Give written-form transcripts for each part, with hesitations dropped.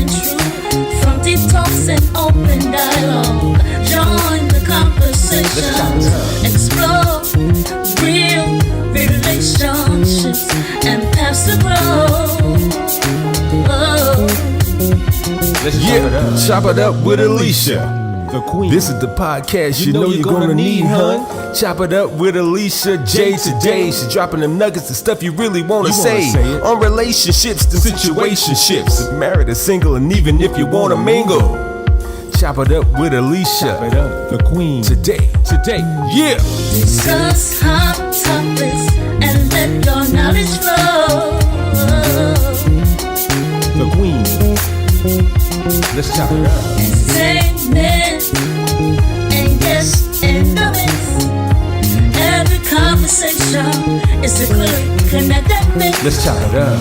and true. From deep talks and open dialogue, join the conversation. Explore real relationships and paths to grow. Chop it up with Alicia. The queen. This is the podcast you know you're gonna need, hun. Chop it up with Alicia J today. She's dropping them nuggets, the stuff you really wanna say on relationships and situationships. Married or single, and even if you wanna mingle. Chop it up with Alicia. Chop it up, the queen. Today. Yeah. Discuss hot topics and let your knowledge flow. The queen. Let's chop it up. Entertainment and guests and noise. Every conversation is a clue. Connect that mix. Let's chop it up.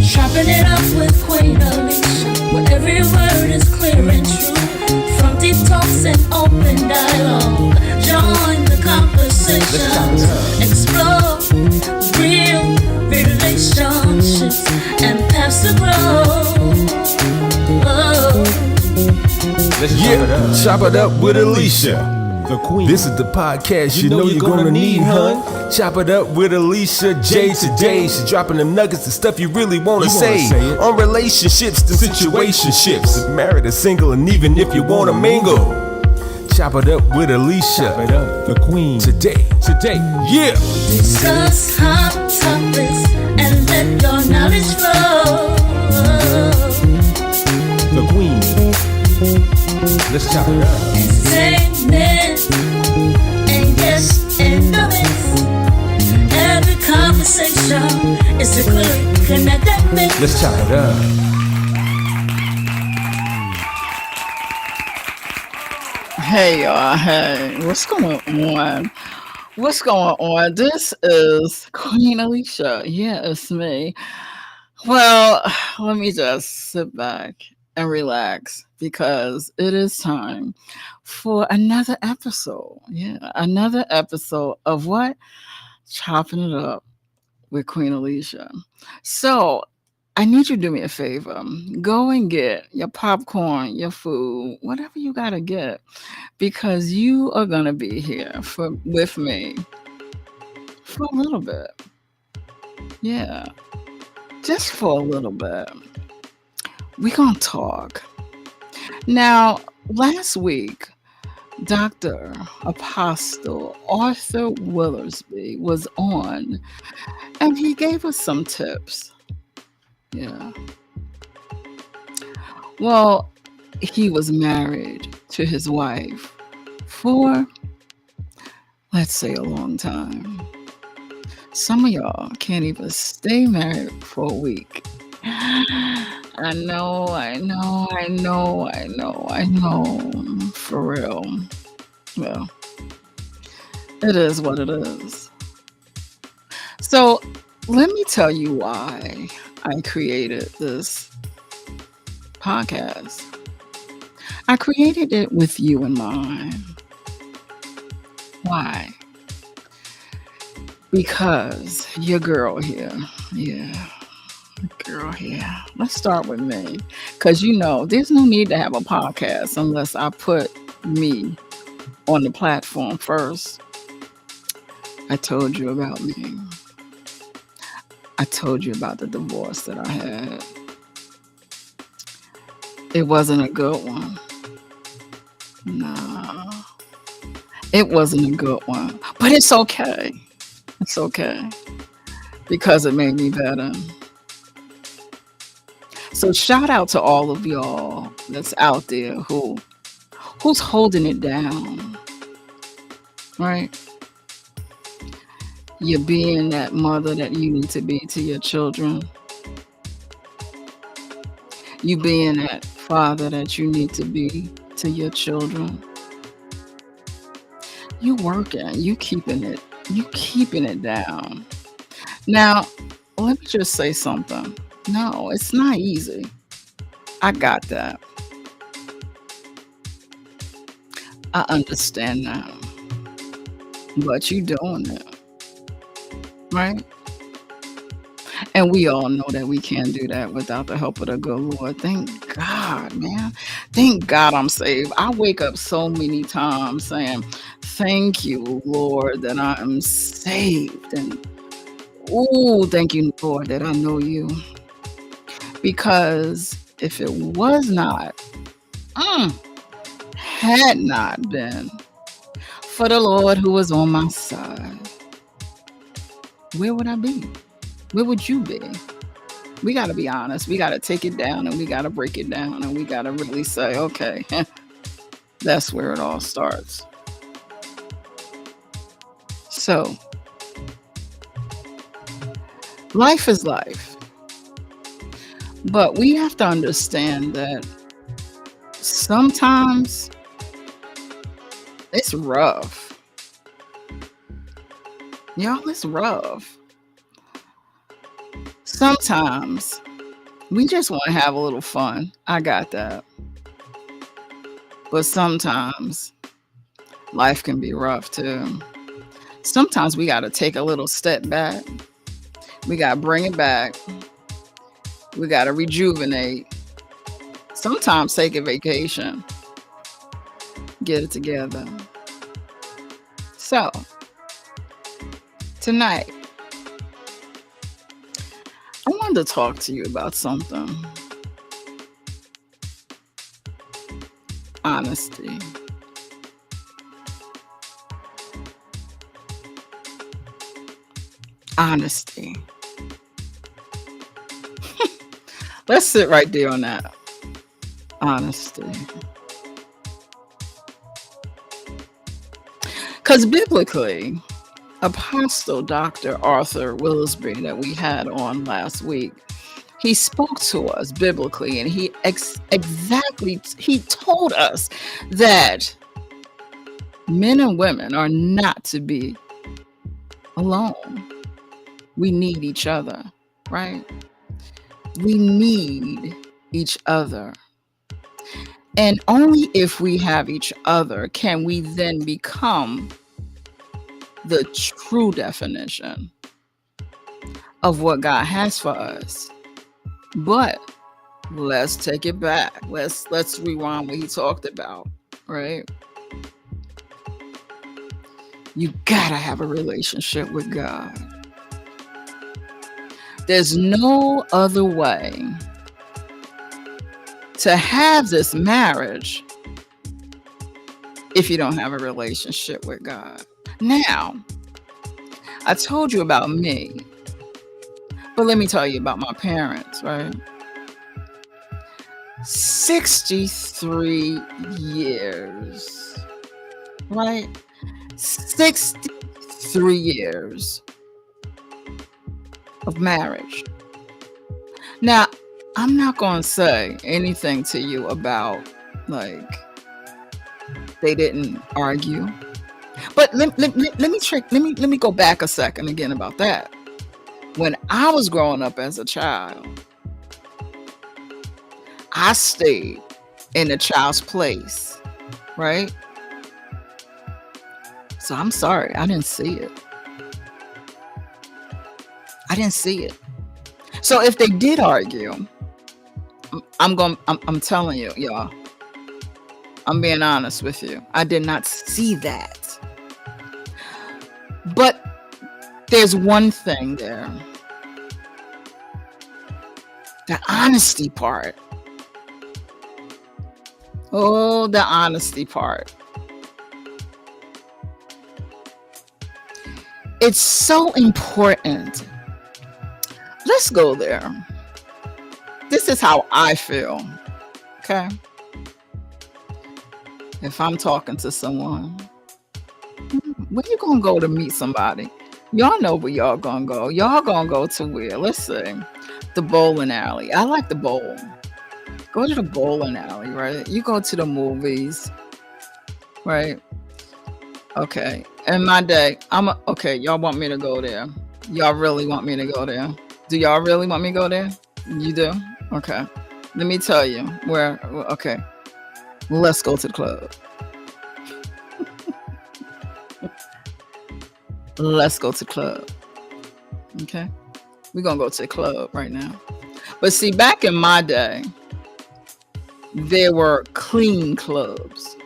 Chopping it up with Queen Alicia, where every word is clear and true. From deep talks and open dialogue, join the conversation. Explore real relationships and paths to grow. Chop it up with Alicia. The queen. This is the podcast you know you're gonna need, hun. Chop it up with Alicia J today. She's dropping them nuggets, the stuff you really wanna say on relationships and situationships. Married or single, and even if you wanna mingle. Chop it up with Alicia. Chop it up, the queen. Today. Yeah. Discuss hot topics and let your knowledge flow. The queen. Let's chop it up. Entertainment and guests and noise. Every conversation is a clue. Connect that mix. Let's chop it up. Hey y'all, hey, what's going on? What's going on? This is Queen Alicia. Yeah, it's me. Well, let me just sit back and relax because it is time for another episode. Yeah, another episode of what? Chopping It Up with Queen Alicia. So I need you to do me a favor. Go and get your popcorn, your food, whatever you gotta get, because you are gonna be here with me for a little bit. Yeah, just for a little bit. We're gonna talk. Now, last week, Dr. Apostle Arthur Willersby was on, and he gave us some tips. Yeah. Well, he was married to his wife for, let's say, a long time. Some of y'all can't even stay married for a week. I know. For real. Well, it is what it is. So, let me tell you why I created this podcast. I created it with you in mind. Why? Because your girl here. Yeah. Girl here. Let's start with me. Because there's no need to have a podcast unless I put me on the platform first. I told you about me. I told you about the divorce that I had. It wasn't a good one. No. It wasn't a good one. But it's okay. It's okay. Because it made me better. So shout out to all of y'all that's out there who's holding it down. Right? You're being that mother that you need to be to your children. You being that father that you need to be to your children. You working, you keeping it down. Now, let me just say something. No, it's not easy. I got that. I understand that. But you doing it, right? And we all know that we can't do that without the help of the good Lord. Thank God, man. Thank God I'm saved. I wake up so many times saying, thank you, Lord, that I am saved. And oh, thank you, Lord, that I know you. Because if it was not, had not been for the Lord who was on my side, where would I be? Where would you be? We got to be honest. We got to take it down and we got to break it down and we got to really say, okay, that's where it all starts. So, life is life. But we have to understand that sometimes it's rough. Y'all, it's rough. Sometimes we just want to have a little fun. I got that. But sometimes life can be rough too. Sometimes we got to take a little step back. We got to bring it back. We got to rejuvenate. Sometimes take a vacation. Get it together. So, tonight, I wanted to talk to you about something. Honesty. Honesty. Let's sit right there on that. Honesty. Because biblically, Apostle Dr. Arthur Willisby that we had on last week, he spoke to us biblically and he he told us that men and women are not to be alone. We need each other, right? We need each other. And only if we have each other can we then become the true definition of what God has for us. But let's take it back. Let's rewind what he talked about, right? You gotta have a relationship with God. There's no other way to have this marriage if you don't have a relationship with God. Now, I told you about me, but let me tell you about my parents, right? 63 years, right? 63 years of marriage. Now, I'm not going to say anything to you about, like, they didn't argue. But let me go back a second again about that. When I was growing up as a child, I stayed in a child's place, right? So I'm sorry, I didn't see it. I didn't see it. So if they did argue, I'm telling you, y'all, I'm being honest with you. I did not see that. But there's one thing there. The honesty part. Oh, the honesty part. It's so important. Let's go there. This is how I feel. Okay? If I'm talking to someone, where you gonna go to meet somebody? Y'all know where y'all gonna go. Y'all gonna go to where? Let's see. The bowling alley. I like the bowl. Go to the bowling alley, right? You go to the movies, right? Okay. In my day, okay, y'all want me to go there. Y'all really want me to go there? Do y'all really want me to go there? You do? Okay. Let me tell you where, okay. Let's go to the club. let's go to the club. Okay? We're going to go to the club right now. But see, back in my day, there were clean clubs.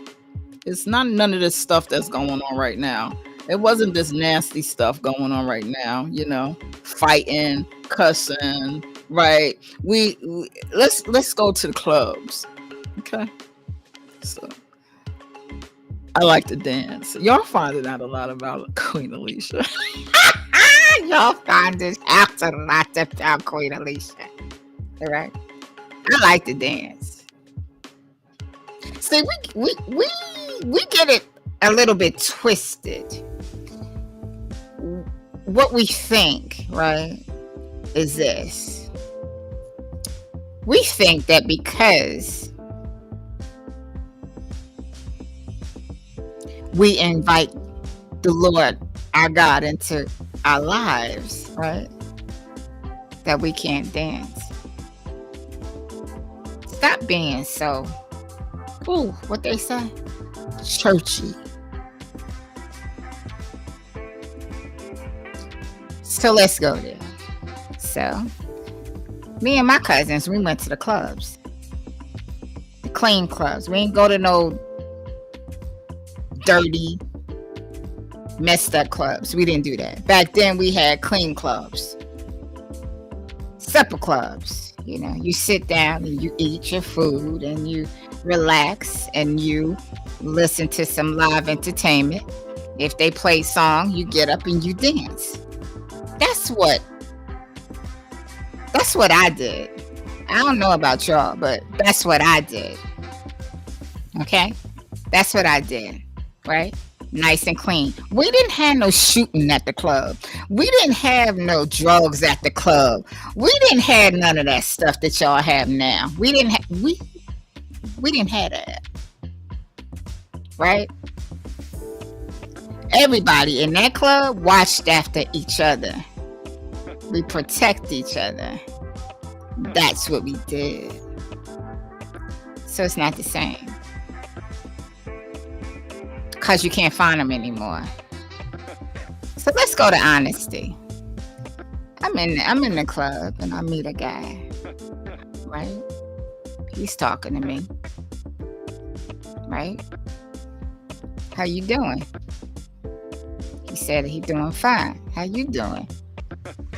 It's not none of this stuff that's going on right now. It wasn't this nasty stuff going on right now, fighting, cussing, right? We let's go to the clubs. Okay? So I like to dance. Y'all finding out a lot about Queen Alicia. Y'all finding out a lot about Queen Alicia. All right? I like to dance. See, we get it a little bit twisted. What we think, right, is this. We think that because we invite the Lord, our God, into our lives, right, that we can't dance. Stop being so, what they say? Churchy. So let's go there. So, me and my cousins, we went to the clubs. The clean clubs. We ain't go to no dirty, messed up clubs. We didn't do that. Back then, we had clean clubs. Supper clubs. You sit down and you eat your food and you relax and you listen to some live entertainment. If they play song, you get up and you dance. That's what I did. I don't know about y'all, but that's what I did. Okay? That's what I did. Right? Nice and clean. We didn't have no shooting at the club. We didn't have no drugs at the club. We didn't have none of that stuff that y'all have now. We didn't have that. Right? Everybody in that club watched after each other. We protect each other. That's what we did. So it's not the same. Because you can't find them anymore. So let's go to honesty. I'm in the club and I meet a guy. Right? He's talking to me. Right? How you doing? He said he doing fine. How you doing?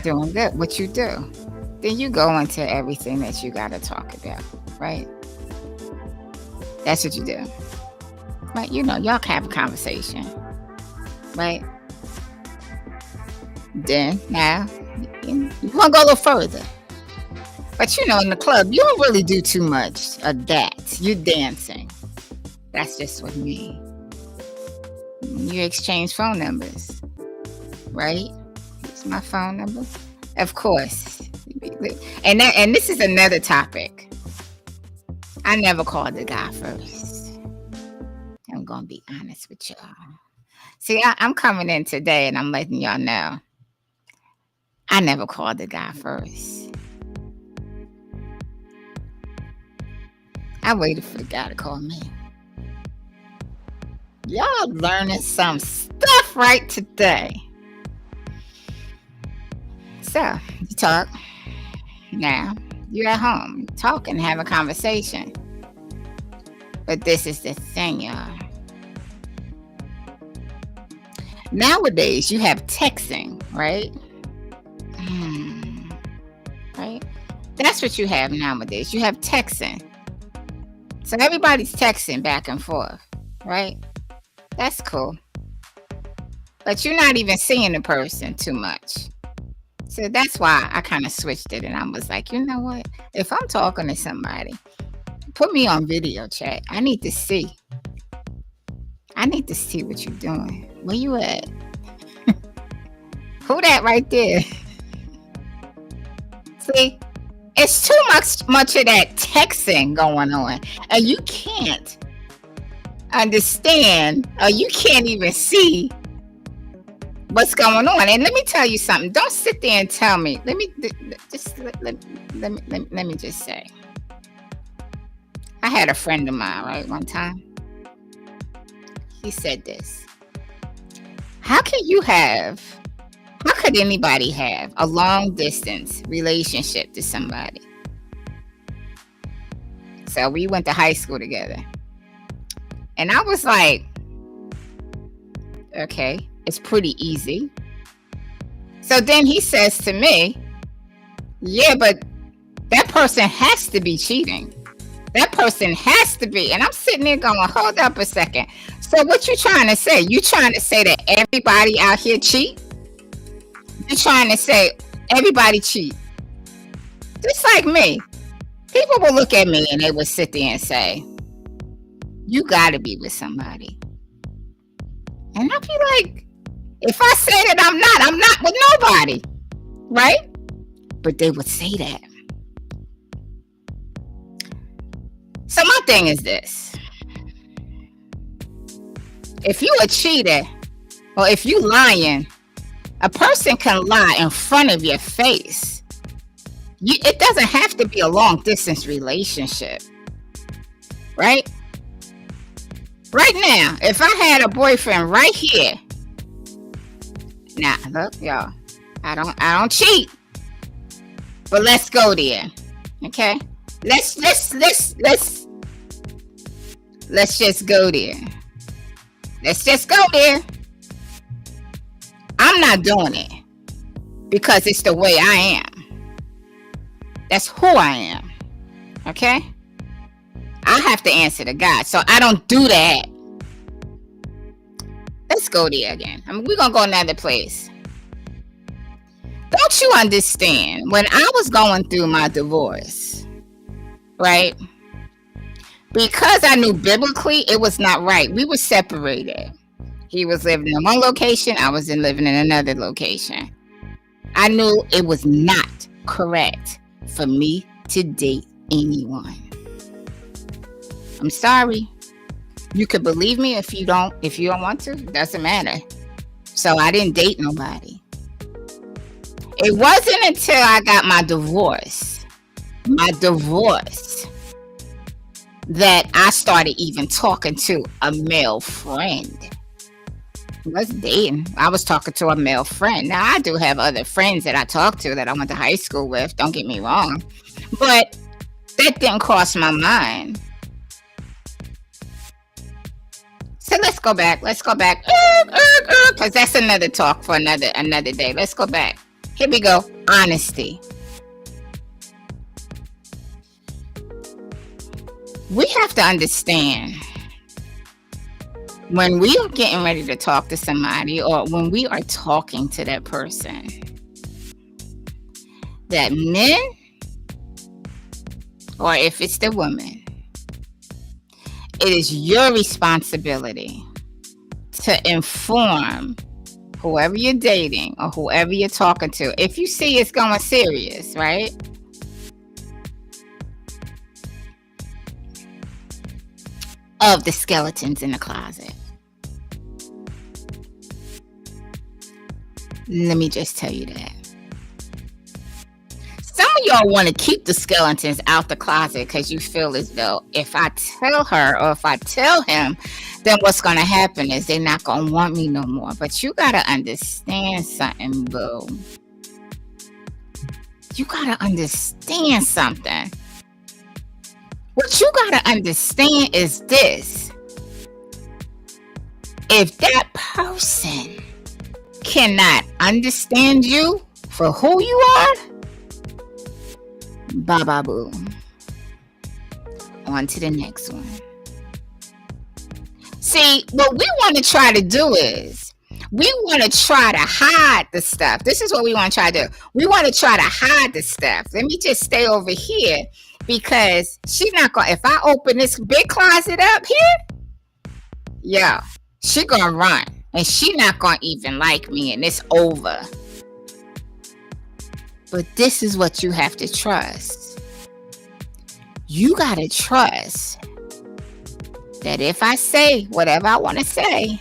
Doing good. What you do? Then you go into everything that you got to talk about, right? That's what you do. Right? Y'all can have a conversation, right? Then, now, you want to go a little further. But in the club, you don't really do too much of that. You're dancing. That's just what me. You exchange phone numbers, right? Here's my phone number. Of course. And this is another topic. I never called the guy first. I'm going to be honest with y'all. See, I'm coming in today and I'm letting y'all know. I never called the guy first. I waited for the guy to call me. Y'all learning some stuff right today. So, you talk. Now, you're at home. You talk and have a conversation. But this is the thing, y'all. Nowadays, you have texting, right? Right? That's what you have nowadays. You have texting. So everybody's texting back and forth, right? That's cool. But you're not even seeing the person too much. So that's why I kind of switched it. And I was like, you know what? If I'm talking to somebody, put me on video chat. I need to see. I need to see what you're doing. Where you at? Who that right there? See? It's too much of that texting going on. And you can't understand, or you can't even see what's going on. And let me tell you something. Don't sit there and tell me. Let me just say. I had a friend of mine, right, one time. He said this. How can you have, how could anybody have a long distance relationship to somebody? So we went to high school together. And I was like, okay, it's pretty easy. So then he says to me, yeah, but that person has to be cheating. That person has to be. And I'm sitting there going, hold up a second. So what you trying to say? You trying to say that everybody out here cheat? You trying to say everybody cheat? Just like me. People will look at me and they would sit there and say, you gotta be with somebody. And I'll be like, if I say that I'm not with nobody. Right? But they would say that. So my thing is this. If you a cheater, or if you lying, a person can lie in front of your face. It doesn't have to be a long distance relationship. Right? Right now, if I had a boyfriend right here. Now, look, y'all. I don't cheat. But let's go there. Okay? Let's just go there. Let's just go there. I'm not doing it because it's the way I am. That's who I am. Okay? I have to answer to God. So I don't do that. Let's go there again. I mean, we're going to go another place. Don't you understand? When I was going through my divorce, right? Because I knew biblically it was not right. We were separated. He was living in one location. I was living in another location. I knew it was not correct for me to date anyone. I'm sorry. You could believe me if you don't want to. It doesn't matter. So I didn't date nobody. It wasn't until I got my divorce, that I started even talking to a male friend. I was dating. I was talking to a male friend. Now, I do have other friends that I talk to that I went to high school with. Don't get me wrong. But that didn't cross my mind. So let's go back. Because that's another talk for another day. Let's go back. Here we go. Honesty. We have to understand when we are getting ready to talk to somebody, or when we are talking to that person, that men, or if it's the woman, it is your responsibility to inform whoever you're dating or whoever you're talking to. If you see it's going serious, right? Of the skeletons in the closet. Let me just tell you that. Some of y'all want to keep the skeletons out the closet because you feel as though if I tell her or if I tell him, then what's going to happen is they're not going to want me no more. But you got to understand something, boo. You got to understand something. What you got to understand is this. If that person cannot understand you for who you are, bye-bye, boo. On to the next one. See, what we want to try to do is we want to try to hide the stuff. This is what we want to try to do. We want to try to hide the stuff. Let me just stay over here because she's not going to, if I open this big closet up here, yeah, she going to run and she not going to even like me and it's over. But this is what you have to trust. You got to trust that if I say whatever I want to say,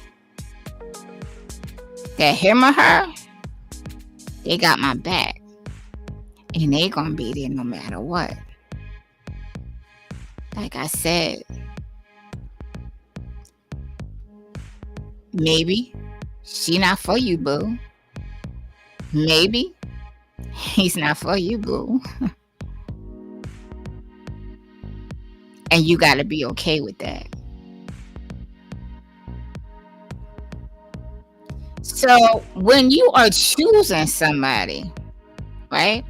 that him or her, they got my back. And they going to be there no matter what. Like I said, maybe She not for you, boo. Maybe he's not for you, boo. And you got to be okay with that. So when you are choosing somebody, right?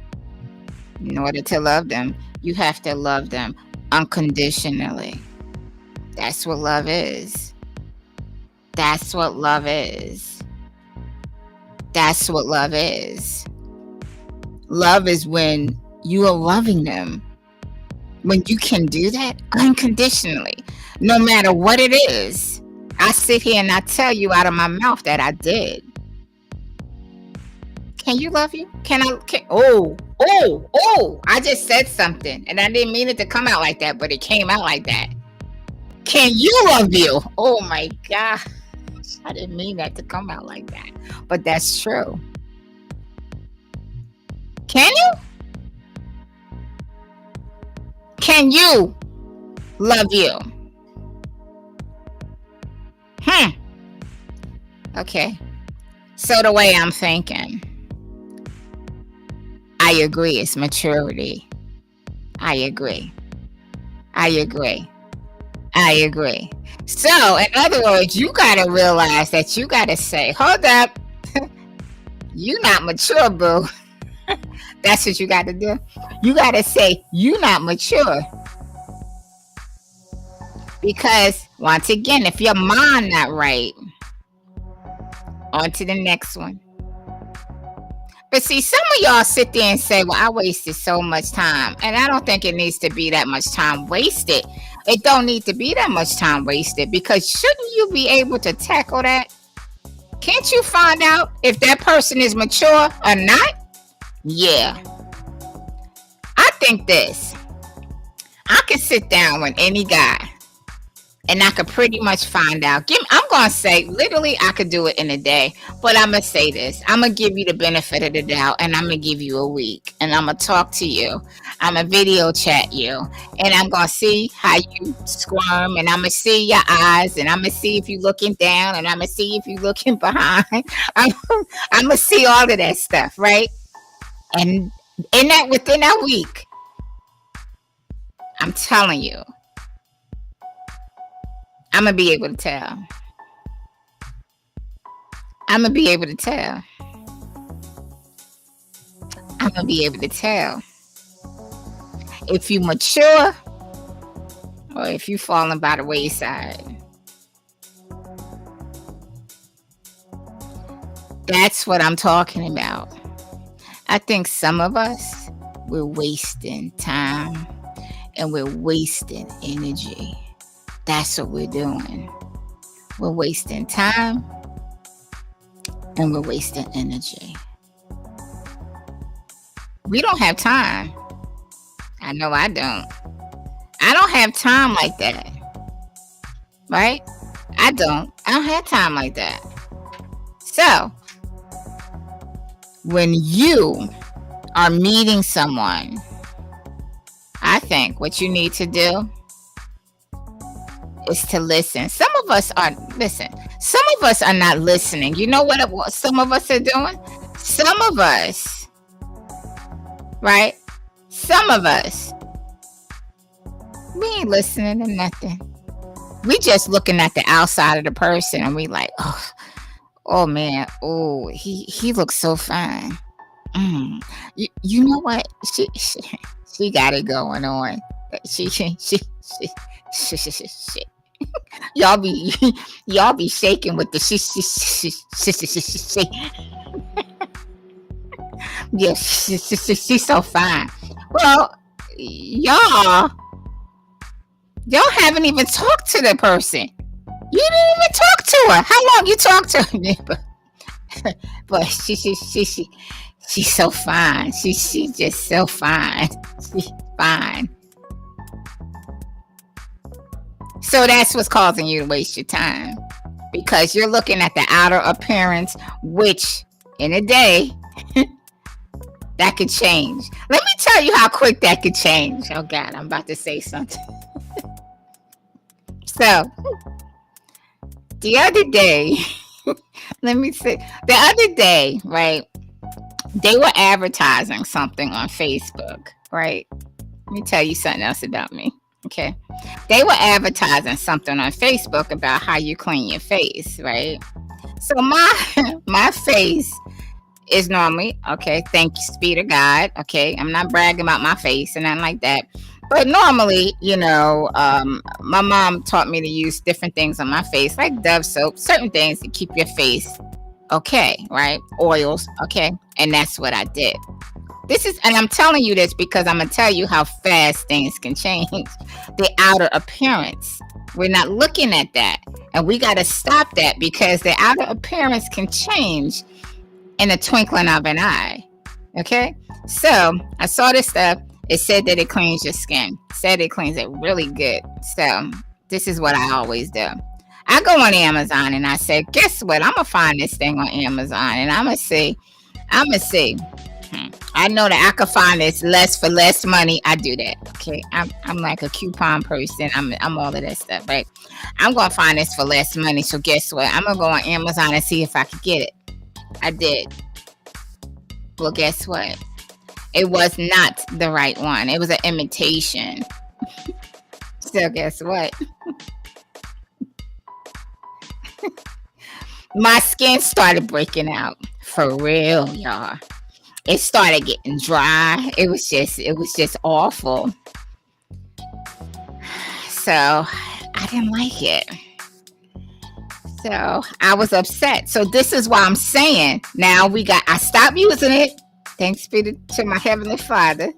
In order to love them, you have to love them unconditionally. That's what love is. That's what love is. That's what love is. Love is when you are loving them. When you can do that unconditionally, no matter what it is. I sit here and I tell you out of my mouth that I did. Can you love you? I just said something and I didn't mean it to come out like that, but it came out like that. Can you love you? Oh my God. I didn't mean that to come out like that, but that's true. Can you? Can you love you? Okay. So the way I'm thinking, I agree, it's maturity. I agree. So, in other words, you got to realize that you got to say, hold up, you not mature, boo. That's what you got to do. You got to say, you not mature. Because, once again, if your mind not right, on to the next one. But see, some of y'all sit there and say, well, I wasted so much time. And I don't think it needs to be that much time wasted. It don't need to be that much time wasted, because shouldn't you be able to tackle that? Can't you find out if that person is mature or not? Yeah. I think this. I can sit down with any guy and I could pretty much find out. I'm going to say, literally, I could do it in a day. But I'm going to say this. I'm going to give you the benefit of the doubt, and I'm going to give you a week. And I'm going to talk to you. I'm going to video chat you. And I'm going to see how you squirm. And I'm going to see your eyes. And I'm going to see if you're looking down. And I'm going to see if you're looking behind. I'm going to see all of that stuff, right? And within that week, I'm telling you, I'm going to be able to tell. I'm going to be able to tell. I'm going to be able to tell if you mature or if you falling by the wayside. That's what I'm talking about. I think some of us, we're wasting time and we're wasting energy. That's what we're doing. We're wasting time and we're wasting energy. We don't have time. I know I don't. I don't have time like that. Right? I don't have time like that. So, when you are meeting someone, I think what you need to do is to listen. Some of us are not listening. You know what some of us are doing? Some of us, right? Some of us, we ain't listening to nothing. We just looking at the outside of the person and we like, oh man, oh, he looks so fine. You know what? She got it going on. She. Y'all be shaking with the she. Yeah, she's so fine. Well, y'all haven't even talked to the person. You didn't even talk to her. How long you talked to her? But she's so fine. She's just so fine. She's fine. So that's what's causing you to waste your time, because you're looking at the outer appearance, which in a day that could change. Let me tell you how quick that could change. Oh God, I'm about to say something. So the other day, Let me see. The other day, right? They were advertising something on Facebook, right? Let me tell you something else about me. Okay. They were advertising something on Facebook about how you clean your face, right? So my face is normally okay. Thank you, be to God. Okay, I'm not bragging about my face and nothing like that. But normally, my mom taught me to use different things on my face, like Dove soap, certain things to keep your face okay, right? Oils, okay, and that's what I did. And I'm telling you this because I'm gonna tell you how fast things can change. The outer appearance. We're not looking at that, and we got to stop that because the outer appearance can change in a twinkling of an eye. Okay, so I saw this stuff. It said that it cleans your skin. It said it cleans it really good. So this is what I always do. I go on Amazon and I say, guess what? I'm gonna find this thing on Amazon and I'm gonna see. I know that I could find this less for less money. I do that. Okay, I'm like a coupon person. I'm all of that stuff, right? I'm gonna find this for less money. So guess what? I'm gonna go on Amazon and see if I could get it. I did. Well, guess what? It was not the right one. It was an imitation. So guess what? My skin started breaking out. For real, y'all. It started getting dry. It was just awful. So I didn't like it. So I was upset. So this is why I'm saying now I stopped using it. Thanks be to my Heavenly Father.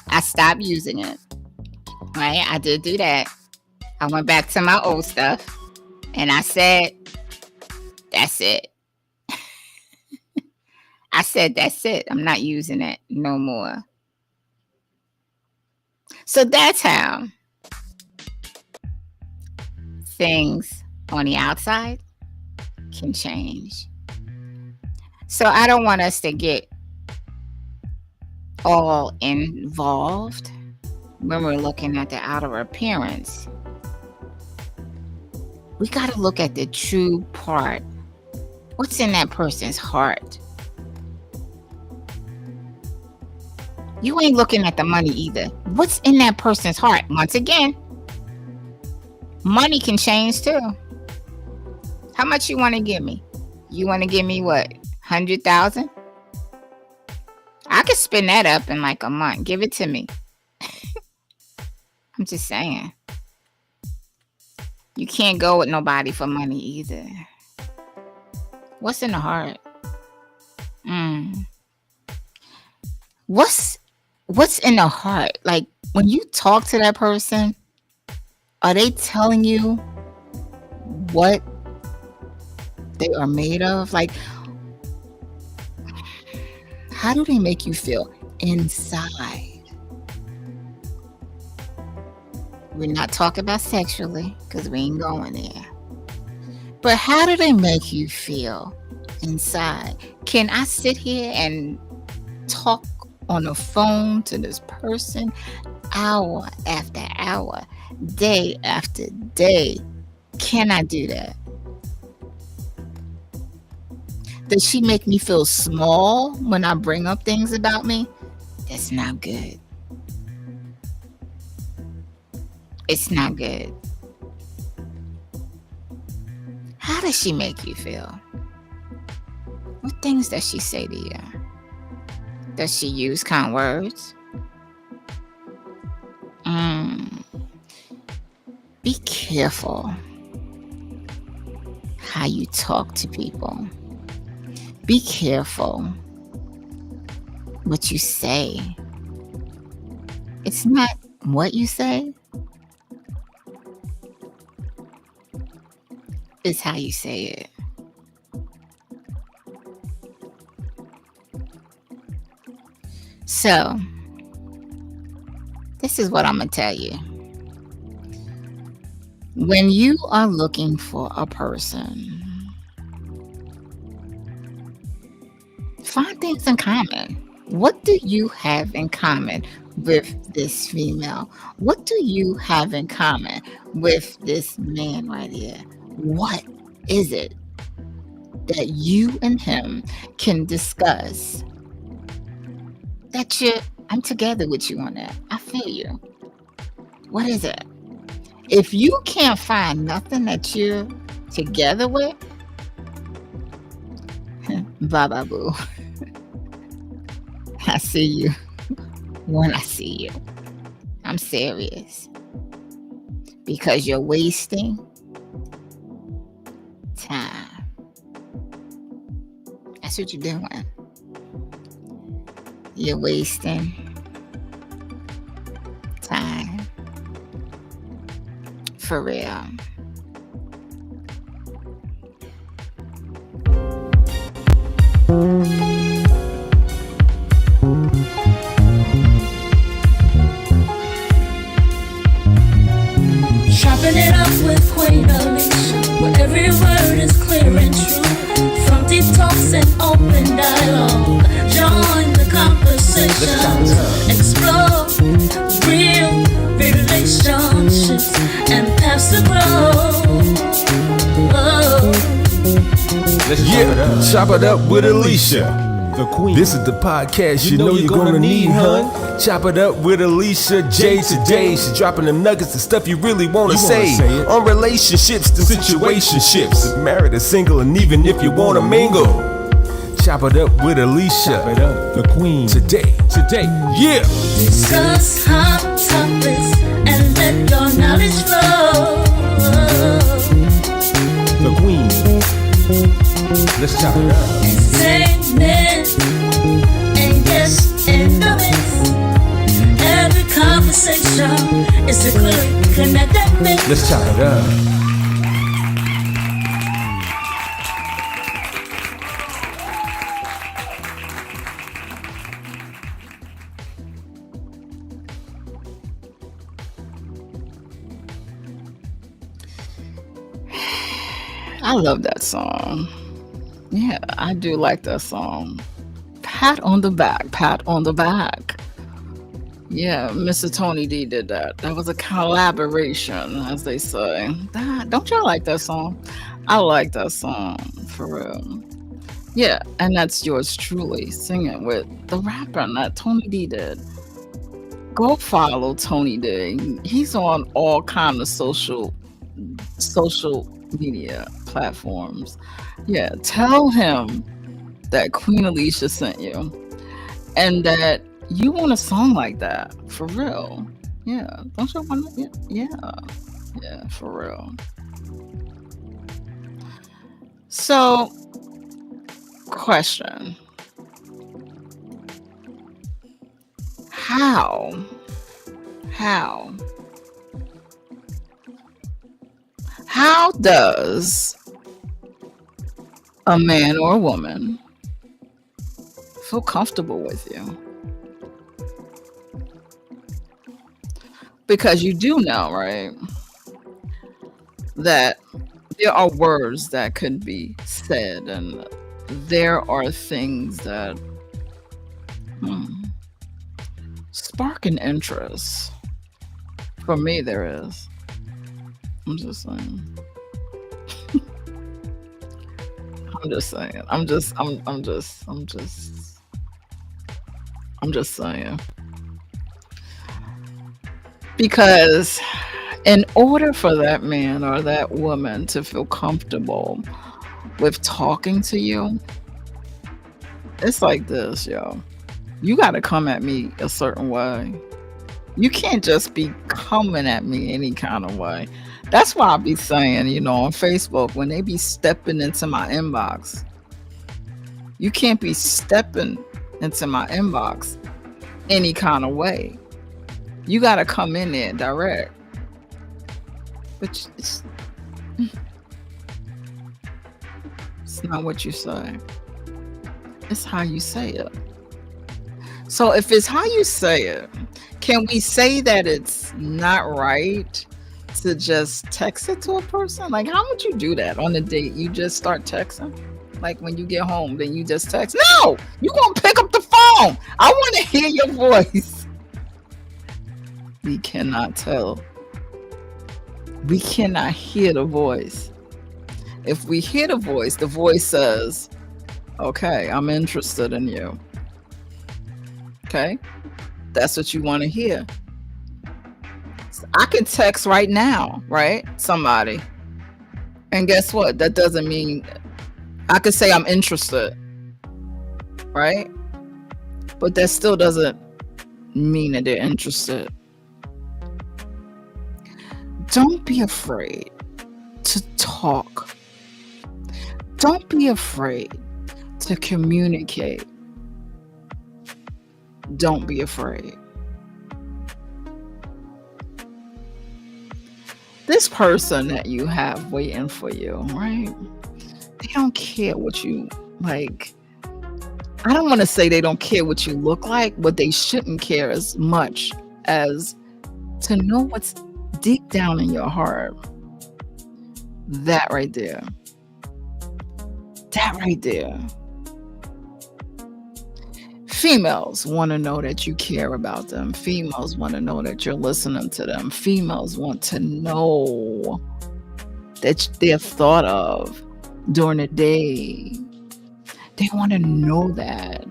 I stopped using it. Right? I did do that. I went back to my old stuff and I said, that's it. I said, that's it. I'm not using it no more. So that's how things on the outside can change. So I don't want us to get all involved when we're looking at the outer appearance. We got to look at the true part. What's in that person's heart? You ain't looking at the money either. What's in that person's heart? Once again, money can change too. How much you want to give me? You want to give me what? 100,000? I could spin that up in like a month. Give it to me. I'm just saying. You can't go with nobody for money either. What's in the heart? What's in the heart? Like when you talk to that person, are they telling you what they are made of? Like, how do they make you feel inside? We're not talking about sexually because we ain't going there. But how do they make you feel inside? Can I sit here and talk on the phone to this person hour after hour, day after day? Can I do that? Does she make me feel small when I bring up things about me? That's not good. It's not good. How does she make you feel? What things does she say to you? Does she use kind words? Be careful how you talk to people. Be careful what you say. It's not what you say. It's how you say it. So, this is what I'm going to tell you. When you are looking for a person, find things in common. What do you have in common with this female? What do you have in common with this man right here? What is it? that you and him can discuss that I'm together with you on that. I feel you. What is it? If you can't find nothing that you're together with, bye bye boo. I see you when I see you. I'm serious. Because you're wasting time. That's what you're doing. You're wasting time. For real. Chopping it up with Queen Alicia, where every word is clear and true. From deep talks and open dialogue, join the conversation. Explore real relationships and pass the Yeah, chop it up with Alicia, the queen. This is the podcast you know you're gonna need, hun. Chop it up with Alicia J today. She's dropping them nuggets and stuff you really wanna say on relationships and situationships, married or single, and even if you wanna mingle. Chop it up with Alicia, the queen. Today, yeah. Discuss hot topics and let your knowledge flow. The queen. Let's chop it up. Entertainment and yes, in the mix. Every conversation is a clear connected mix. Let's chop it up. I love that song. Yeah, I do like that song. Pat on the back, pat on the back. Yeah, Mr. Tony D did that. That was a collaboration, as they say. Don't y'all like that song? I like that song, for real. Yeah, and that's yours truly singing with the rapper that Tony D did. Go follow Tony D. He's on all kind of social media platforms. Yeah, tell him that Queen Alicia sent you and that you want a song like that, for real. Yeah, don't you want to? Yeah, for real. So, question: How does a man or a woman feel comfortable with you? Because you do know, right, that there are words that could be said, and there are things that spark an interest. For me, there is. I'm just saying. I'm just saying. Because in order for that man or that woman to feel comfortable with talking to you, it's like this, yo. You got to come at me a certain way. You can't just be coming at me any kind of way. That's why I be saying, on Facebook, when they be stepping into my inbox, you can't be stepping into my inbox any kind of way. You got to come in there direct. But it's not what you say. It's how you say it. So if it's how you say it, can we say that it's not right to just text it to a person? Like, how would you do that on a date? You just start texting? Like, when you get home, then you just text? No! You gonna pick up the phone! I want to hear your voice. We cannot tell. We cannot hear the voice. If we hear the voice says, okay, I'm interested in you. Okay, that's what you want to hear. I can text right now, right? Somebody. And guess what? That doesn't mean I could say I'm interested, right? But that still doesn't mean that they're interested. Don't be afraid to talk. Don't be afraid to communicate. Don't be afraid. This person that you have waiting for you, right? They don't care what you like. I don't want to say they don't care what you look like, but they shouldn't care as much as to know what's deep down in your heart. That right there. That right there. Females want to know that you care about them. Females want to know that you're listening to them. Females want to know that they're thought of during the day. They want to know that.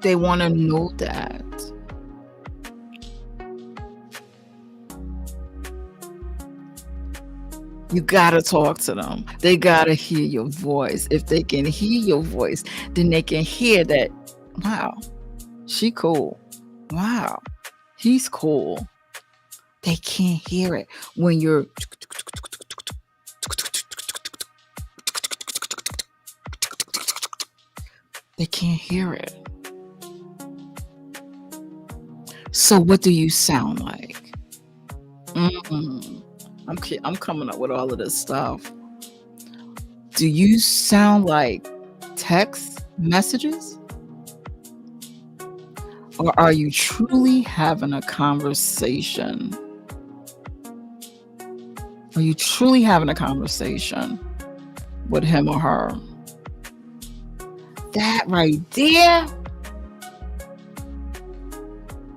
They want to know that. You gotta talk to them. They gotta hear your voice. If they can hear your voice, then they can hear that, wow, she cool. Wow, he's cool. They can't hear it when you're they can't hear it. So what do you sound like? I'm coming up with all of this stuff. Do you sound like text messages? Or are you truly having a conversation? Are you truly having a conversation with him or her? That right there,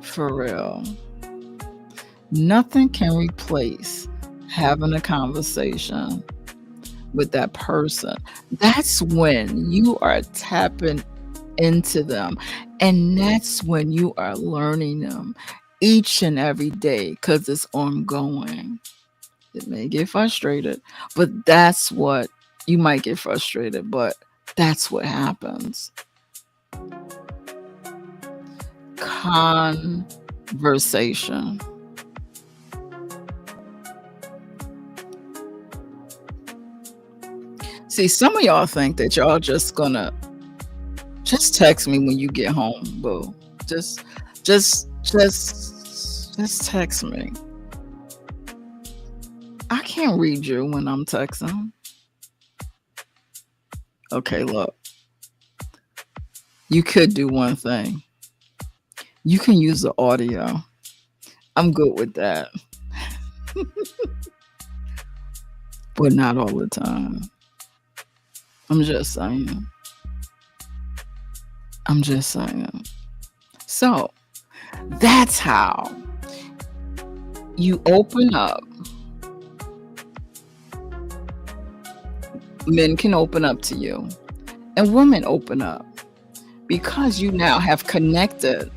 for real. Nothing can replace having a conversation with that person. That's when you are tapping into them. And that's when you are learning them each and every day, because it's ongoing. It may get frustrated, but that's what you might get frustrated, but that's what happens. Conversation. See, some of y'all think that y'all just gonna just text me when you get home, boo. Just text me. I can't read you when I'm texting. Okay, look. You could do one thing. You can use the audio. I'm good with that. But not all the time. I'm just saying. So, that's how you open up. Men can open up to you, and women open up, because you now have connected.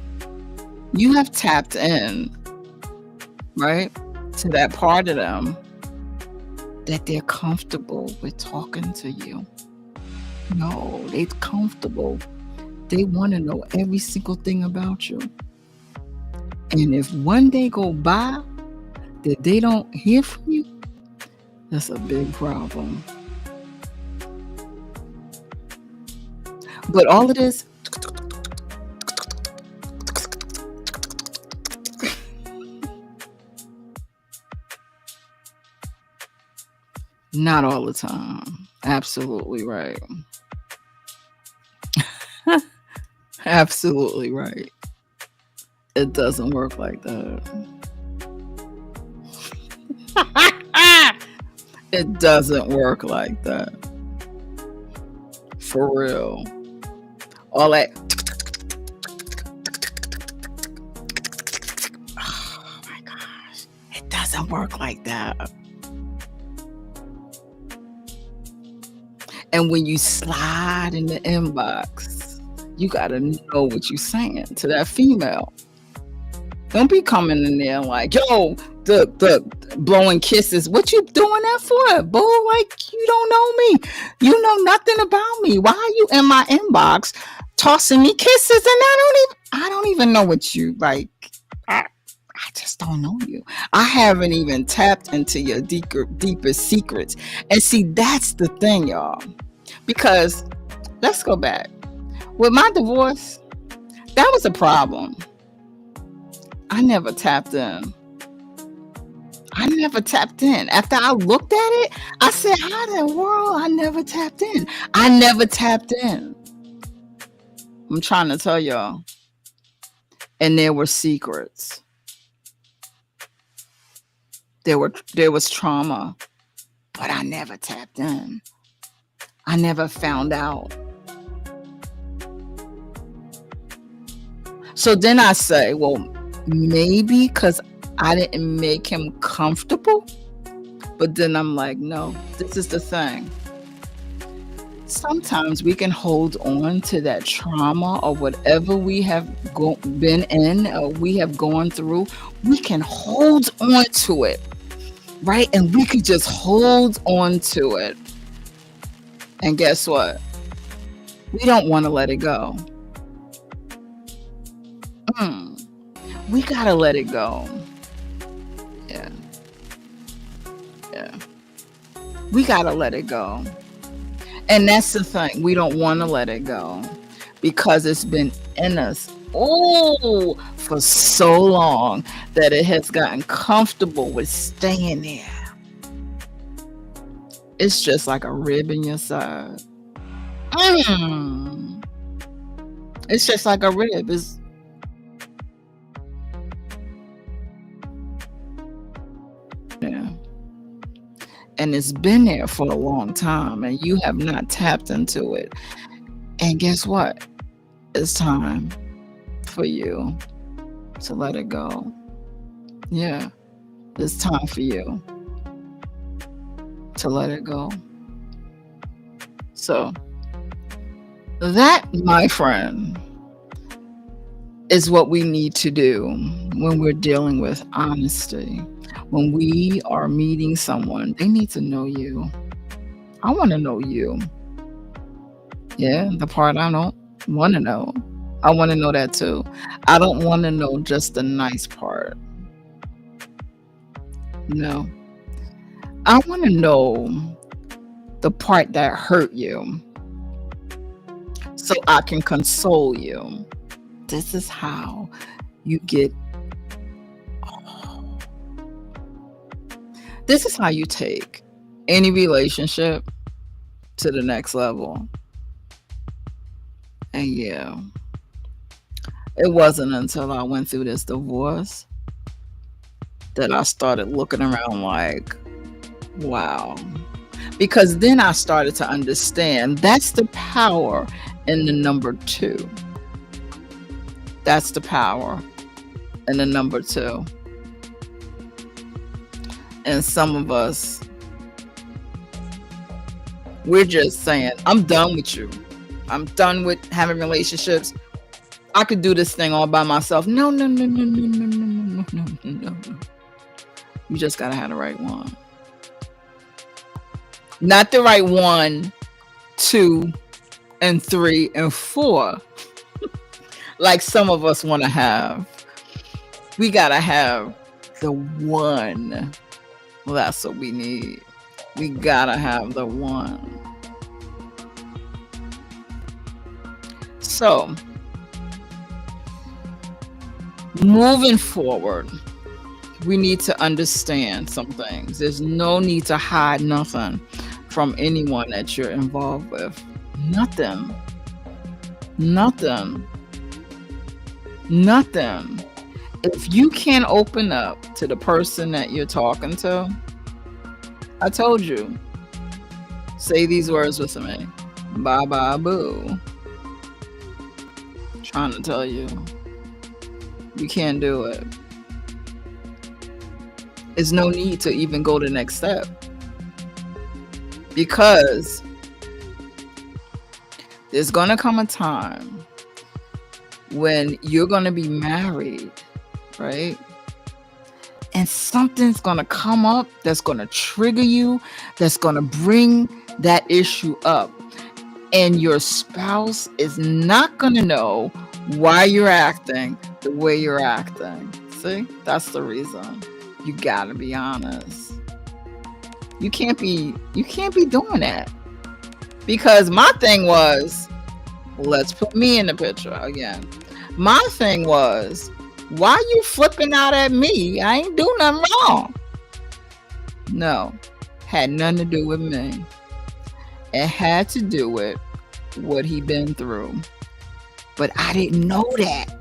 You have tapped in, right, to that part of them that they're comfortable with talking to you. No, they're comfortable. They want to know every single thing about you. And if one day go by that they don't hear from you, that's a big problem. But all of this, not all the time. Absolutely right. Absolutely right. It doesn't work like that. It doesn't work like that. For real. All that. Oh my gosh. It doesn't work like that. And when you slide in the inbox, you gotta know what you're saying to that female. Don't be coming in there like, yo, the blowing kisses. What you doing that for, boo? Like, you don't know me. You know nothing about me. Why are you in my inbox tossing me kisses? And I don't even know what you like. I just don't know you. I haven't even tapped into your deepest secrets. And see, that's the thing, y'all. Because let's go back. With my divorce, that was a problem. I never tapped in. After I looked at it, I said, how in the world I never tapped in? I'm trying to tell y'all. And there were secrets. There was trauma, but I never tapped in. I never found out. So then I say, well, maybe because I didn't make him comfortable. But then I'm like, no, this is the thing. Sometimes we can hold on to that trauma or whatever we have been in or we have gone through. We can hold on to it, right? And we could just hold on to it. And guess what? We don't want to let it go. We gotta let it go. Yeah. We gotta let it go. And that's the thing. We don't want to let it go because it's been in us for so long that it has gotten comfortable with staying there. It's just like a rib in your side. It's just like a rib. And it's been there for a long time and you have not tapped into it. And guess what? It's time for you to let it go. Yeah, it's time for you to let it go. So that, my friend, is what we need to do when we're dealing with honesty. When we are meeting someone, they need to know you. I want to know you. Yeah, the part I don't want to know. I want to know that too. I don't want to know just the nice part. No. I want to know the part that hurt you so I can console you. This is how you get. This is how you take any relationship to the next level. And yeah, it wasn't until I went through this divorce that I started looking around like, wow. Because then I started to understand that's the power in the number 2. That's the power in the number 2. And some of us, we're just saying, I'm done with you. I'm done with having relationships. I could do this thing all by myself. No. You just gotta have the right one. Not the right 1, 2, and 3, and 4. Like some of us want to have. We gotta have the one. Well, that's what we need. We gotta have the one. So, moving forward, we need to understand some things. There's no need to hide nothing from anyone that you're involved with. Nothing. If you can't open up to the person that you're talking to, I told you, say these words with me. Bye bye boo. Trying to tell you, you can't do it. There's no need to even go the next step, because there's going to come a time when you're going to be married, right? And something's going to come up that's going to trigger you, that's going to bring that issue up. And your spouse is not going to know why you're acting the way you're acting. See, that's the reason. You got to be honest. You can't be doing that. Because my thing was, let's put me in the picture again. My thing was, why you flipping out at me? I ain't do nothing wrong. No, had nothing to do with me. It had to do with what he been through. But I didn't know that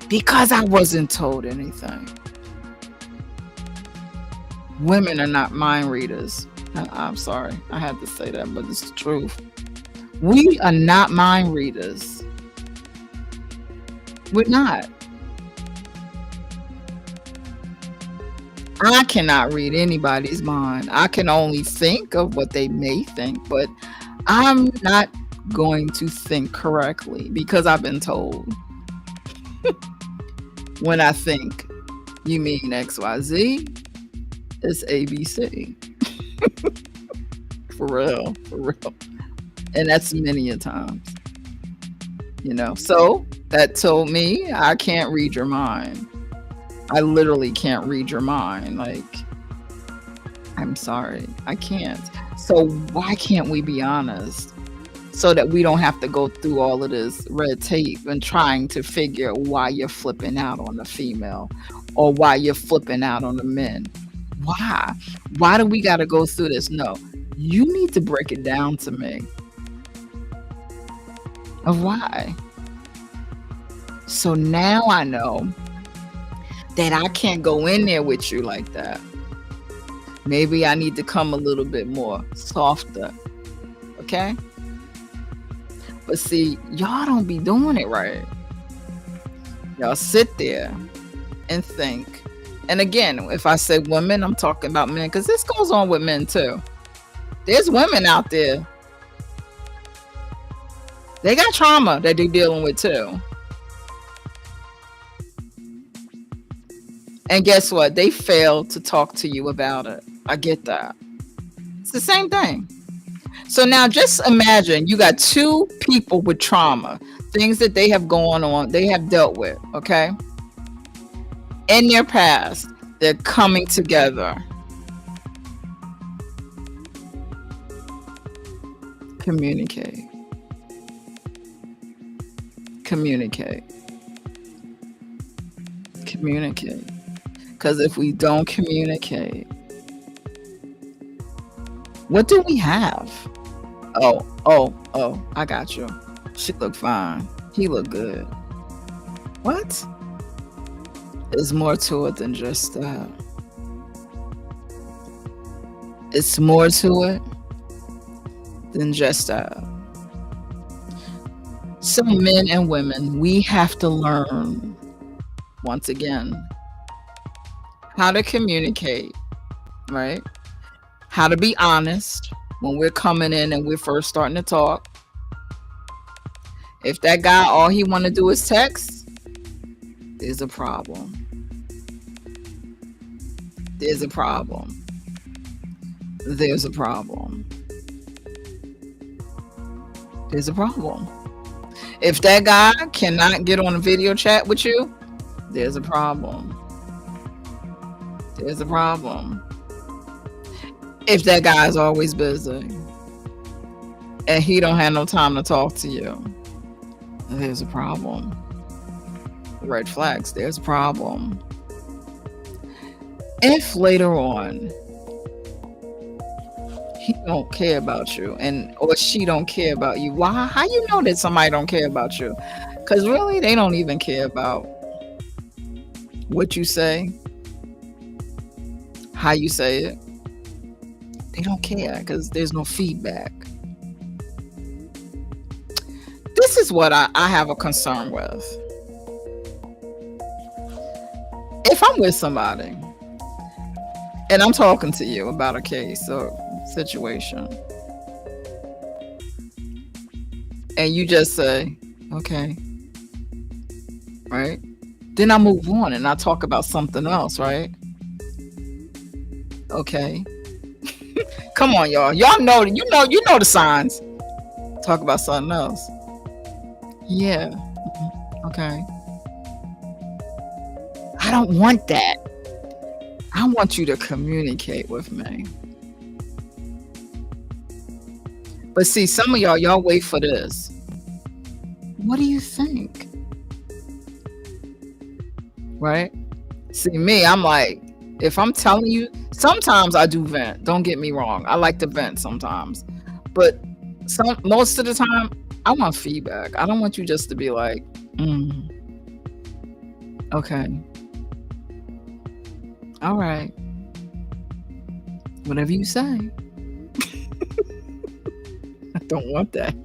because I wasn't told anything. Women are not mind readers. I'm sorry, I had to say that, but it's the truth. We are not mind readers. We're not. I cannot read anybody's mind. I can only think of what they may think, but I'm not going to think correctly because I've been told. When I think you mean XYZ, it's ABC. For real. And that's many a times. So that told me I can't read your mind. I literally can't read your mind. Like, I'm sorry, I can't. So why can't we be honest? So that we don't have to go through all of this red tape and trying to figure why you're flipping out on the female or why you're flipping out on the men. Why? Why do we got to go through this? No, you need to break it down to me. Of why. So now I know that I can't go in there with you like that. Maybe I need to come a little bit more softer. Okay? But see, y'all don't be doing it right. Y'all sit there and think. And again, if I say women, I'm talking about men, because this goes on with men too. There's women out there. They got trauma that they're dealing with too. And guess what? They failed to talk to you about it. I get that. It's the same thing. So now just imagine you got two people with trauma, things that they have going on, they have dealt with, okay? In their past, they're coming together. Communicate. Because if we don't communicate, what do we have? Oh, I got you. She look fine. He look good. What? There's more to it than just that. It's more to it than just that. So men and women, we have to learn, once again, how to communicate, right? How to be honest when we're coming in and we're first starting to talk. If that guy, all he want to do is text, there's a problem. There's a problem. There's a problem. There's a problem. If that guy cannot get on a video chat with you, there's a problem. There's a problem. If that guy is always busy and he don't have no time to talk to you, there's a problem. Red flags, there's a problem. If later on he don't care about you or she don't care about you, why? How you know that somebody don't care about you? Because really, they don't even care about what you say, how you say it. They don't care because there's no feedback. This is what I have a concern with. If I'm with somebody and I'm talking to you about a case or situation, and you just say, okay, right? Then I move on and I talk about something else, right? Okay. Come on, y'all. Y'all know, you know the signs. Talk about something else. Yeah. Okay. I don't want that. I want you to communicate with me. But see, some of y'all wait for this. What do you think? Right? See, me, I'm like, if I'm telling you, sometimes I do vent. Don't get me wrong. I like to vent sometimes. But most of the time, I want feedback. I don't want you just to be like, okay. All right. Whatever you say. I don't want that.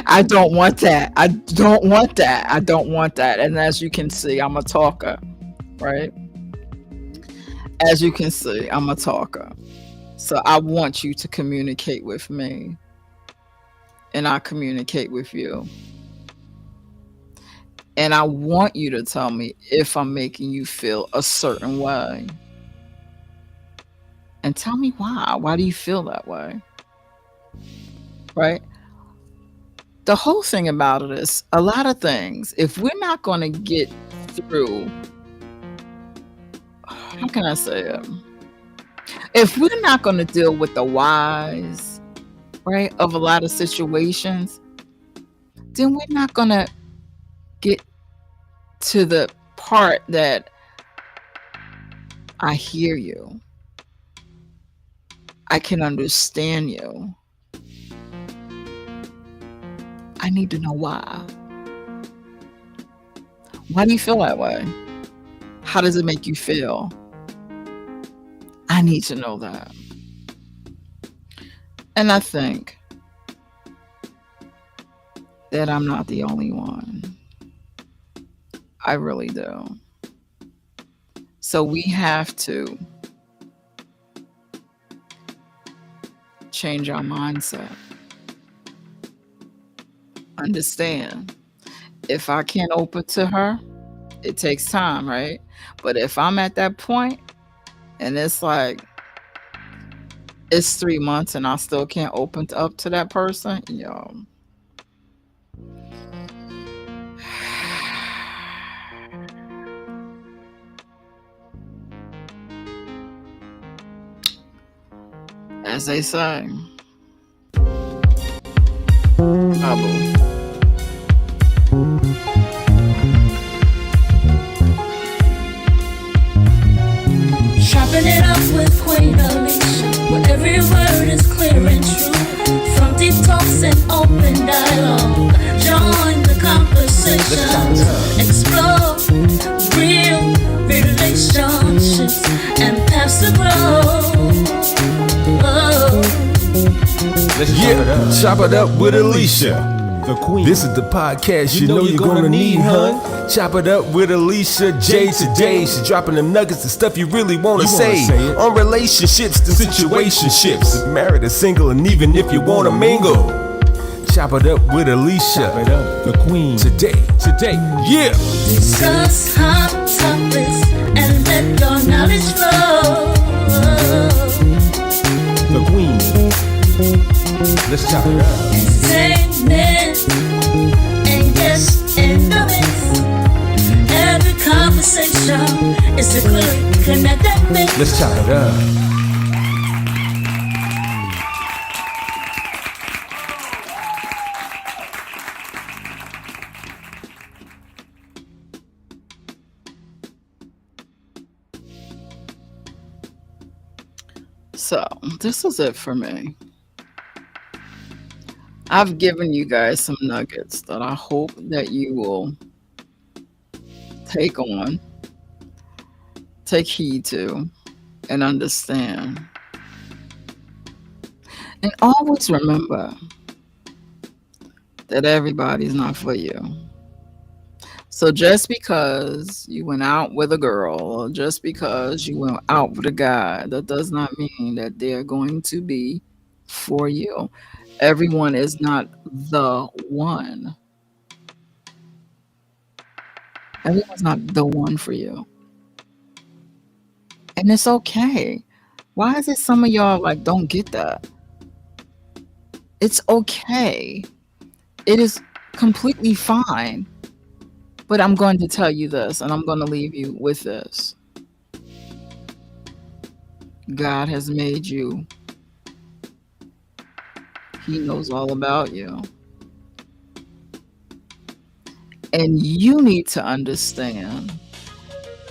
I don't want that. I don't want that. I don't want that. And as you can see, I'm a talker, right? As you can see, I'm a talker. So I want you to communicate with me. And I communicate with you. And I want you to tell me if I'm making you feel a certain way. And tell me why. Why do you feel that way? Right? The whole thing about it is a lot of things, if we're not going to get through, how can I say it? If we're not going to deal with the whys, right, of a lot of situations, then we're not going to get to the part that I hear you. I can understand you. I need to know why. Why do you feel that way? How does it make you feel? I need to know that. And I think that I'm not the only one. I really do. So we have to change our mindset. Understand, if I can't open to her, it takes time, right? But if I'm at that point and it's like, it's 3 months and I still can't open up to that person, yo. As they say, Abu. Chopping it up with Queen Alicia, where every word is clear and true. From deep talks and open dialogue, join the conversation. Explore real relationships and paths to grow. Chop it up with Alicia, the queen. This is the podcast you know you're gonna need, hun. Chop it up with Alicia J today. She's dropping them nuggets and stuff you really wanna say on relationships and situationships, married or single, and even if you wanna mingle. Chop it up with Alicia, chop it up, the queen. Today, yeah. Discuss hot topics and let your knowledge flow. The queen. Let's chop it up. Entertainment and guests in the mix. Every conversation is a clear connected mix. Let's chop it up. So this is it for me. I've given you guys some nuggets that I hope that you will take heed to, and understand. And always remember that everybody's not for you. So just because you went out with a girl or just because you went out with a guy, that does not mean that they're going to be for you. Everyone is not the one. Everyone's not the one for you. And it's okay. Why is it some of y'all like don't get that? It's okay. It is completely fine. But I'm going to tell you this, and I'm going to leave you with this. God has made you. He knows all about you. And you need to understand,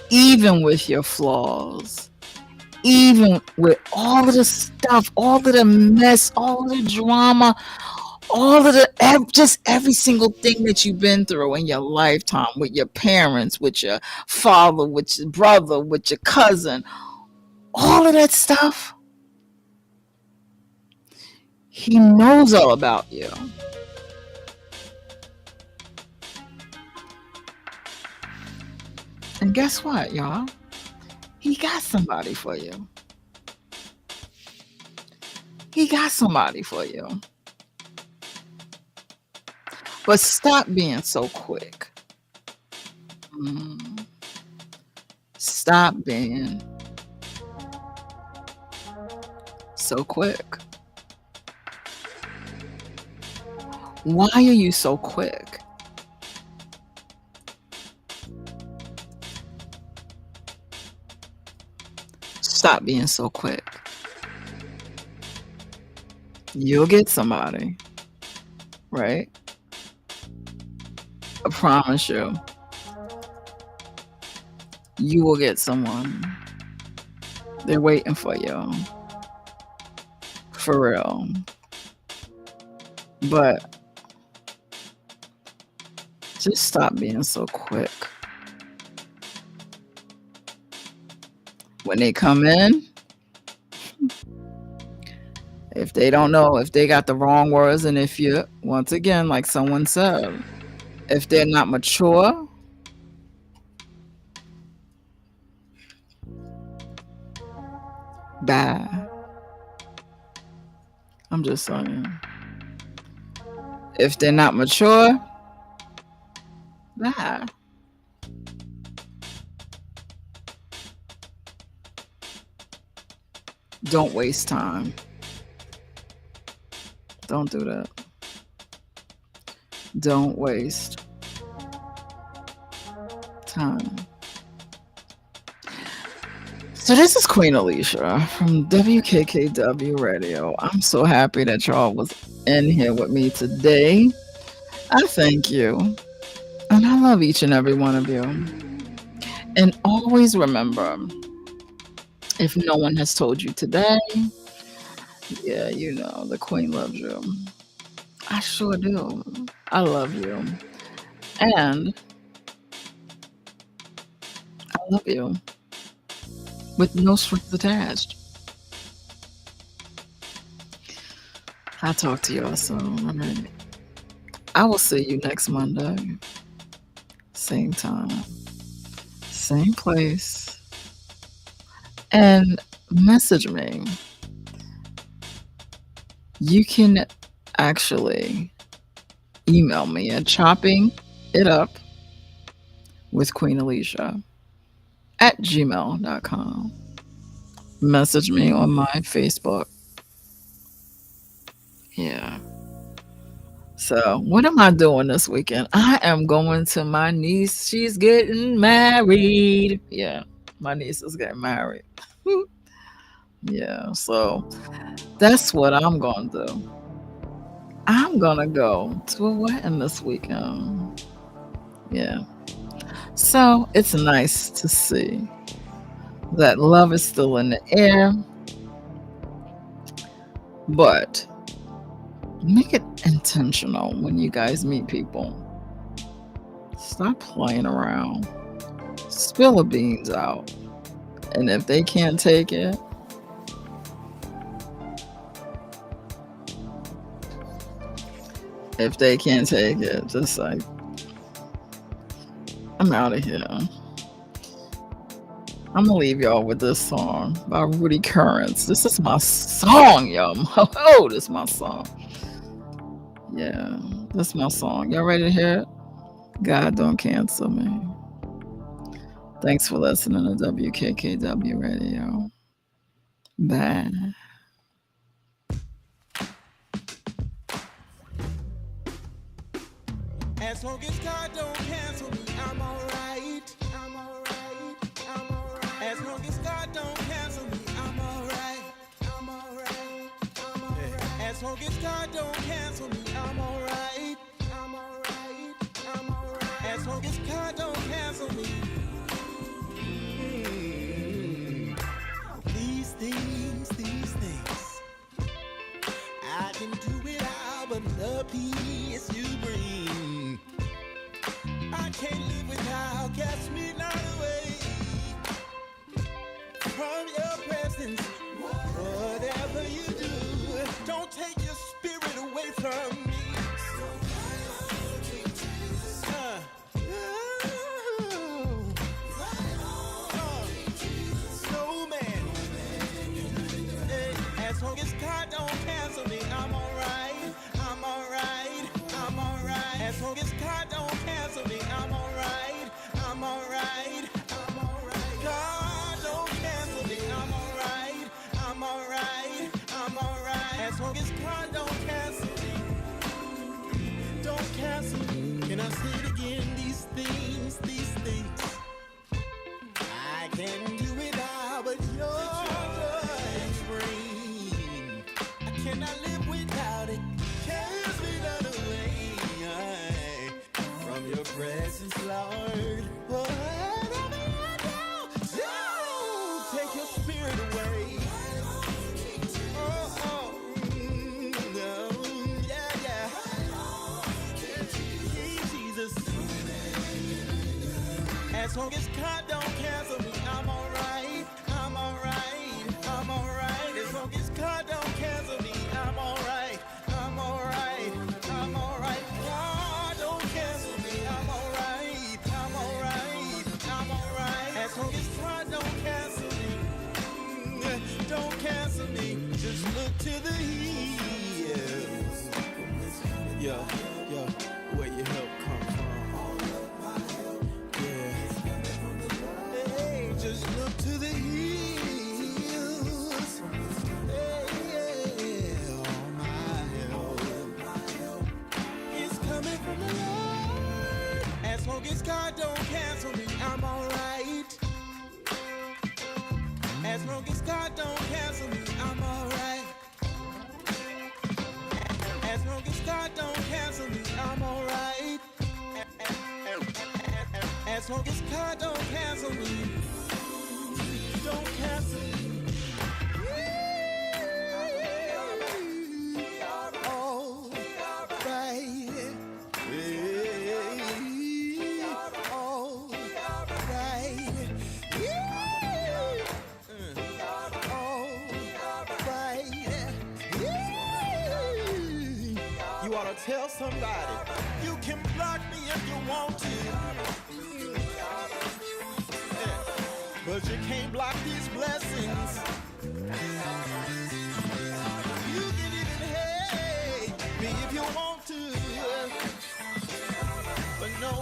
even with your flaws, even with all of the stuff, all of the mess, all of the drama, all of the just every single thing that you've been through in your lifetime with your parents, with your father, with your brother, with your cousin, all of that stuff, he knows all about you. And guess what, y'all? He got somebody for you. He got somebody for you. But stop being so quick. Stop being so quick. Why are you so quick? Stop being so quick. You'll get somebody, right? I promise you. You will get someone. They're waiting for you. For real. But just stop being so quick. When they come in, if they don't know, if they got the wrong words, and if you, once again, like someone said, if they're not mature, bad. I'm just saying. If they're not mature, bad. Don't waste time. Don't do that. Don't waste time. So this is Queen Alicia from WKKW Radio. I'm so happy that y'all was in here with me today. I thank you. And I love each and every one of you. And always remember, if no one has told you today, yeah, you know, the Queen loves you. I sure do. I love you. And I love you. With no strings attached. I'll talk to y'all soon. All right. I will see you next Monday. Same time. Same place. And message me. You can actually email me at choppingitupwithqueenalicia@gmail.com. Message me on my Facebook. Yeah. So, what am I doing this weekend? I am going to my niece. She's getting married. Yeah, my niece is getting married. Yeah, so that's what I'm going to do. I'm going to go to a wedding this weekend. Yeah. So, it's nice to see that love is still in the air. But make it intentional when you guys meet people. Stop playing around. Spill the beans out. And if they can't take it, just like, I'm out of here. I'm gonna leave y'all with this song by Rudy Currents. This is my song, y'all. Oh, this is my song. Yeah, this is my song. Y'all ready to hear it? God Don't Cancel Me. Thanks for listening to WKKW Radio. Bye. As long as God don't cancel me, I'm alright. I'm alright. I'm alright. As long as God don't cancel me, I'm alright. I'm alright. I'm alright. As long as God don't cancel me, I'm alright. I'm alright. I'm alright. As long as God don't cancel me. These things, I can do it all, but the peace you bring, I can't live without. Cast me not away from your presence. Whatever you do, don't take your spirit away from me. No man. As long as God don't cancel me, I'm alright. I'm alright. I'm alright. As long as God don't cancel me, I'm alright. I'm alright. I'm alright. God don't cancel me, I'm alright. I'm alright. I'm alright. As long as God don't cancel me, don't cancel me. Can I say it again? These things. I can do it all, but your joy bring. I cannot live without it. Cast me not away from your presence, Lord. Whatever you do, don't take your spirit away. No, yeah. Jesus. As long as God don't cancel me, I'm alright. I'm alright. I'm alright. As long as God don't cancel me, I'm alright. I'm alright. I'm alright. God don't cancel me, I'm alright. I'm alright. I'm alright. As long as God don't cancel me, don't cancel me. Just look to the hills. Yo, where your help come from? Just look to the hills. All my help is coming from the Lord. As long as God don't cancel me, I'm alright. As long as God don't cancel me, I'm alright. As long as God don't cancel me, I'm alright. As long as God don't cancel me, don't cancel me. All right. All right. You ought to tell somebody. You can block me if you want to, but you can't block these blessings. You can even hate me if you want to, but no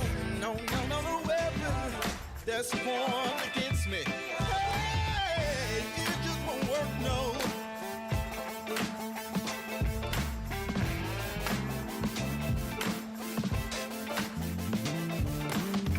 weapon that's formed against me